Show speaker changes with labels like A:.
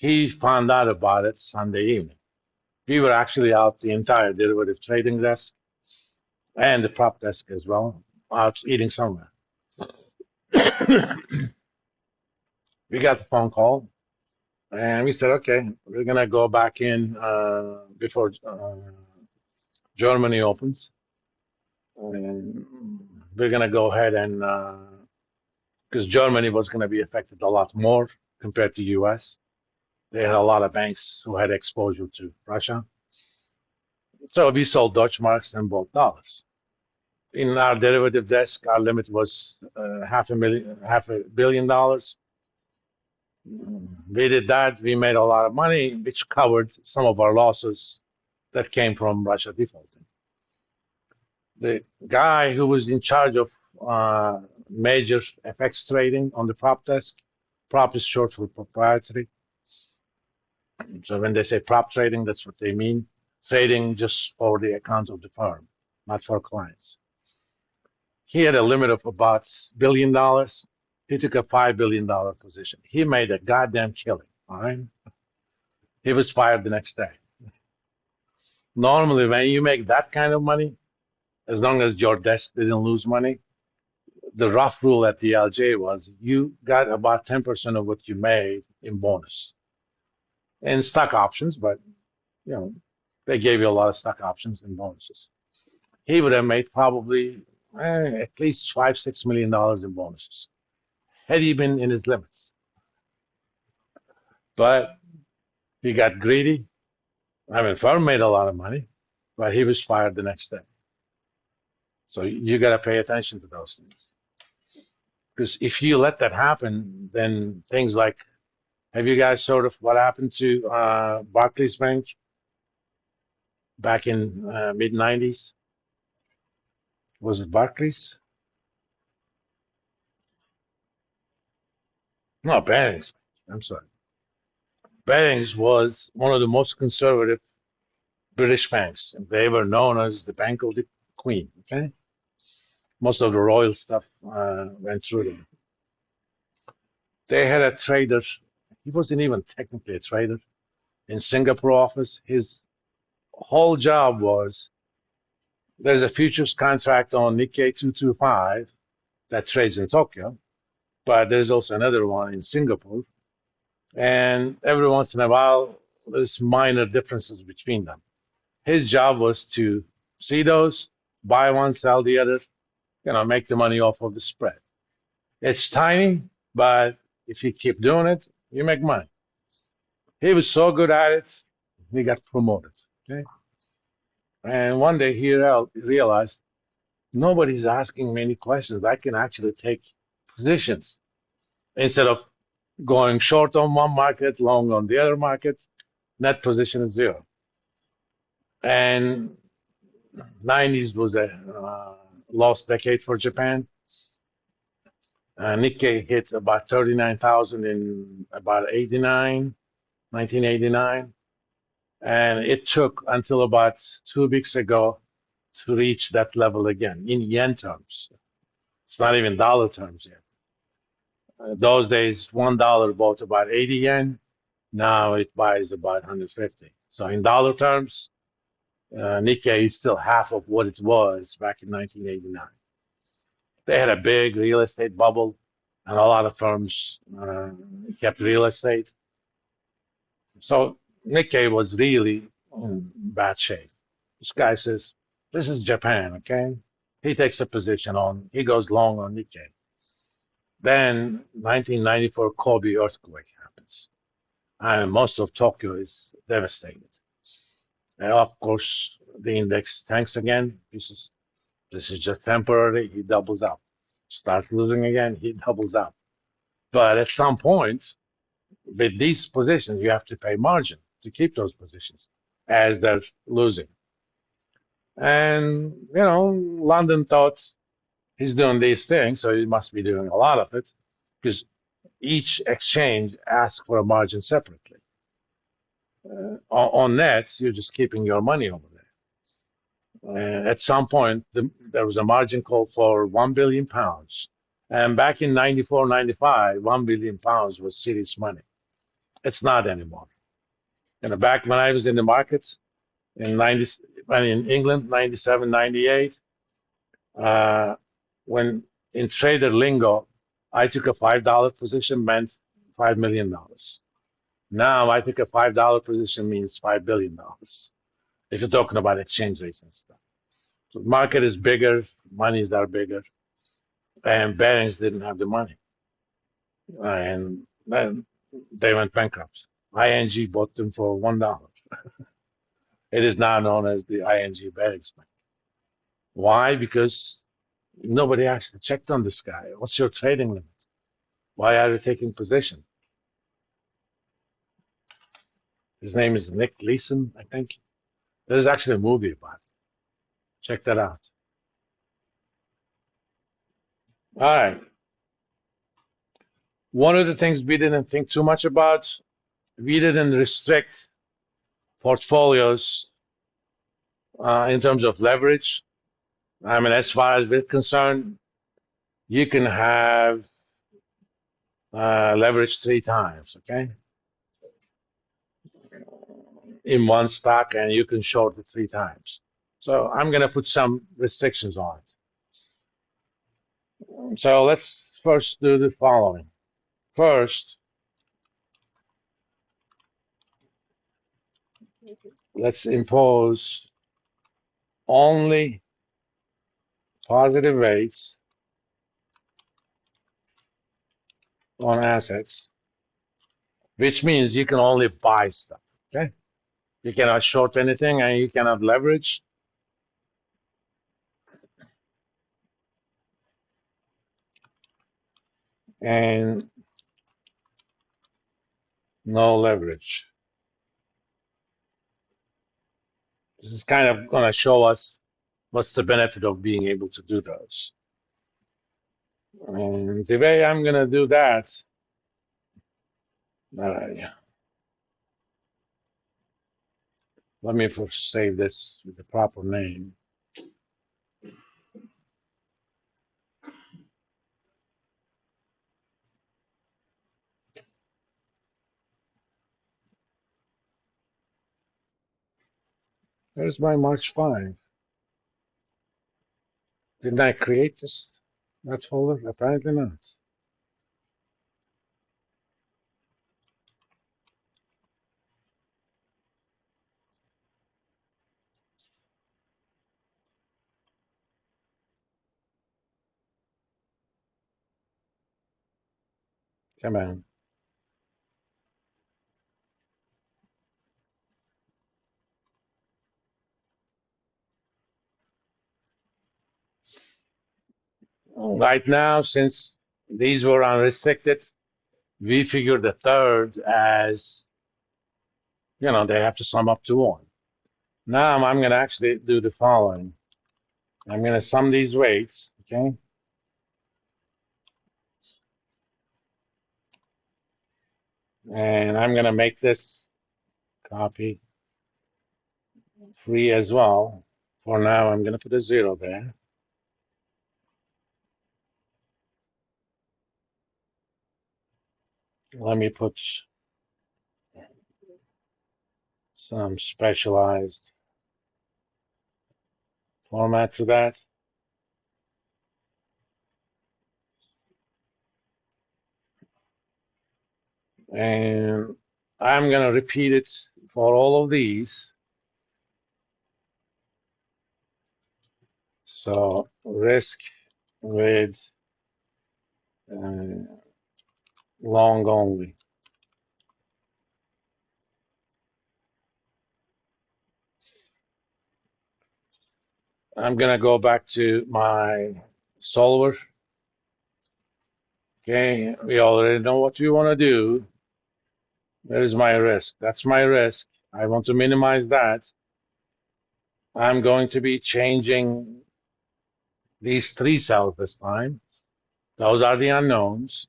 A: He found out about it Sunday evening. We were actually out the entire derivative trading desk and the prop desk as well, out eating somewhere. We got the phone call and we said, okay, we're going to go back in before Germany opens. And we're going to go ahead and, because Germany was going to be affected a lot more compared to US. They had a lot of banks who had exposure to Russia. So we sold Deutschmarks and bought dollars. In our derivative desk, our limit was $500 million. We did that. We made a lot of money, which covered some of our losses that came from Russia defaulting. The guy who was in charge of major FX trading on the prop desk, prop is short for proprietary. So when they say prop trading, that's what they mean. Trading just for the account of the firm, not for clients. He had a limit of about $1 billion. He took a $5 billion position. He made a goddamn killing, all right? He was fired the next day. Normally, when you make that kind of money, as long as your desk didn't lose money, the rough rule at the LJ was you got about 10% of what you made in bonus and stock options, but you know, they gave you a lot of stock options and bonuses. He would have made probably at least $5-6 million in bonuses had he been in his limits. But he got greedy. I mean, firm made a lot of money, but he was fired the next day. So you got to pay attention to those things. Because if you let that happen, then things like, have you guys sort of what happened to Barclays Bank back in mid 90s? Was it Barclays? No, Barings. I'm sorry. Barings was one of the most conservative British banks. They were known as the Bank of the Queen. Okay, most of the royal stuff went through them. They had a trader. He wasn't even technically a trader in Singapore office. His whole job was there's a futures contract on Nikkei 225 that trades in Tokyo, but there's also another one in Singapore. And every once in a while, there's minor differences between them. His job was to see those, buy one, sell the other, make the money off of the spread. It's tiny, but if you keep doing it, you make money. He was so good at it, he got promoted. Okay, and one day he realized nobody's asking me any questions. I can actually take positions instead of going short on one market, long on the other market. Net position is zero. And 90s was a lost decade for Japan. Nikkei hit about 39,000 in about 1989. And it took until about 2 weeks ago to reach that level again in yen terms. It's not even dollar terms yet. Those days, $1 bought about 80 yen. Now it buys about 150. So in dollar terms, Nikkei is still half of what it was back in 1989. They had a big real estate bubble, and a lot of firms kept real estate. So Nikkei was really in bad shape. This guy says, this is Japan, okay? He takes a position he goes long on Nikkei. Then 1994 Kobe earthquake happens. And most of Tokyo is devastated. And of course, the index tanks again. This is just temporary. He doubles up. Starts losing again. He doubles up. But at some point, with these positions, you have to pay margin to keep those positions as they're losing. And London thought he's doing these things, so he must be doing a lot of it, because each exchange asks for a margin separately. On net, you're just keeping your money over there. At some point, there was a margin call for £1 billion. And back in 94, 95, £1 billion was serious money. It's not anymore. Back when I was in the market in 90, when in England, 97, 98, when in trader lingo, I took a $5 position meant $5 million. Now I think a $5 position means $5 billion. If you're talking about exchange rates and stuff, so the market is bigger, monies are bigger, and Barings didn't have the money, and then they went bankrupt. ING bought them for $1. It is now known as the ING Barings Bank. Why? Because nobody actually checked on this guy. What's your trading limit? Why are you taking position? His name is Nick Leeson, I think. There's actually a movie about it. Check that out. All right. One of the things we didn't think too much about, we didn't restrict portfolios in terms of leverage. I mean, as far as we're concerned, you can have leverage 3 times, okay, in one stock, and you can short it 3 times. So I'm going to put some restrictions on it. So let's first do the following. First, let's impose only positive rates on assets, which means you can only buy stuff, okay? You cannot short anything and you cannot leverage. And no leverage. This is kind of going to show us what's the benefit of being able to do those. And the way I'm going to do that, let me first save this with the proper name. There's my March 5. Didn't I create this, that folder? Apparently not. Come on. Right now, since these were unrestricted, we figured the third as, they have to sum up to 1. Now I'm going to actually do the following. I'm going to sum these weights, okay? And I'm going to make this copy 3 as well. For now, I'm going to put a 0 there. Let me put some specialized format to that. And I'm going to repeat it for all of these. So risk with long only. I'm going to go back to my solver. Okay, we already know what we want to do. There's my risk. That's my risk. I want to minimize that. I'm going to be changing these 3 cells this time. Those are the unknowns.